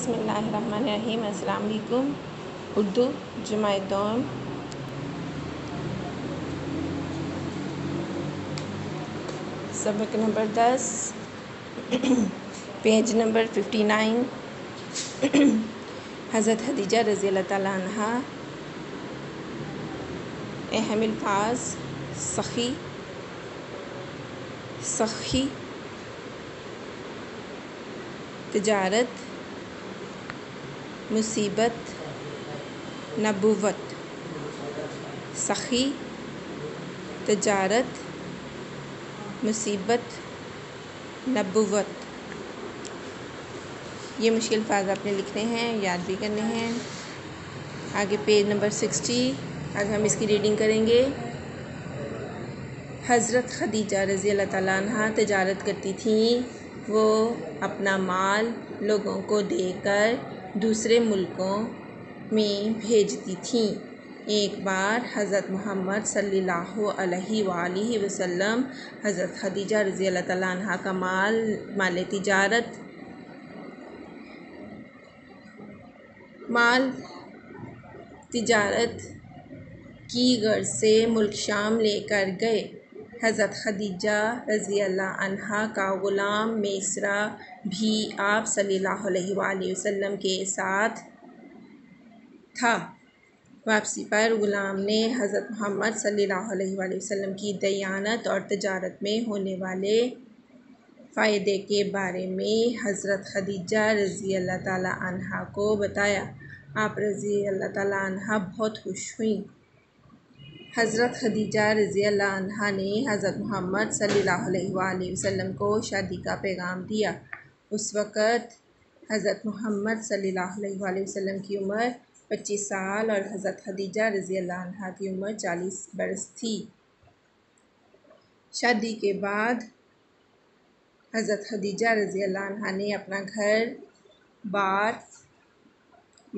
بسم اللہ الرحمن الرحیم۔ السلام علیکم۔ اردو جمع دوم سبق نمبر 10 پیج نمبر 59۔ حضرت خدیجہ رضی اللہ تعالیٰ عنہ اہم الفاظ: سخی، تجارت، مصیبت، نبوت۔ سخی، تجارت، مصیبت، نبوت۔ یہ مشکل الفاظ آپ نے لکھنے ہیں، یاد بھی کرنے ہیں۔ آگے پیج نمبر 60، آج ہم اس کی ریڈنگ کریں گے۔ حضرت خدیجہ رضی اللہ تعالیٰ عنہ تجارت کرتی تھیں۔ وہ اپنا مال لوگوں کو دے کر دوسرے ملکوں میں بھیجتی تھیں۔ ایک بار حضرت محمد صلی اللہ علیہ وآلہ وسلم حضرت خدیجہ رضی اللہ تعالیٰ عنہ کا مال تجارت کی غرض سے ملک شام لے کر گئے۔ حضرت خدیجہ رضی اللہ عنہ کا غلام میسرہ بھی آپ صلی اللہ علیہ وآلہ وسلم کے ساتھ تھا۔ واپسی پر غلام نے حضرت محمد صلی اللہ علیہ وآلہ وسلم کی دیانت اور تجارت میں ہونے والے فائدے کے بارے میں حضرت خدیجہ رضی اللہ تعالیٰ عنہ کو بتایا۔ آپ رضی اللہ تعالیٰ عنہ بہت خوش ہوئیں۔ حضرت خدیجہ رضی اللہ عنہ نے حضرت محمد صلی اللہ علیہ وآلہ وسلم کو شادی کا پیغام دیا۔ اس وقت حضرت محمد صلی اللہ علیہ وآلہ وسلم کی عمر 25 سال اور حضرت خدیجہ رضی اللہ عنہ کی عمر 40 برس تھی۔ شادی کے بعد حضرت خدیجہ رضی اللہ عنہ نے اپنا گھر بار،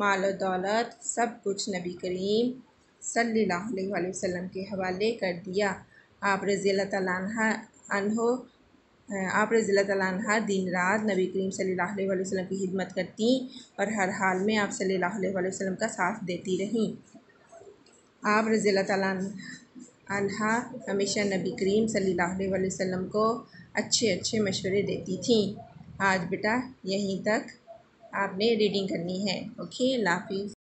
مال و دولت سب کچھ نبی کریم صلی اللہ علیہ وآلہ وسلم کے حوالے کر دیا۔ آپ رضی اللہ تعالیٰ عنہ دن رات نبی کریم صلی اللہ علیہ وآلہ وسلم کی خدمت کرتی اور ہر حال میں آپ صلی اللہ علیہ وآلہ وسلم کا ساتھ دیتی رہیں۔ آپ رضی اللہ تعالیٰ عنہ ہمیشہ نبی کریم صلی اللہ علیہ وآلہ وسلم کو اچھے مشورے دیتی تھیں۔ آج بیٹا یہیں تک آپ نے ریڈنگ کرنی ہے۔ اوکے، اللہ حافظ۔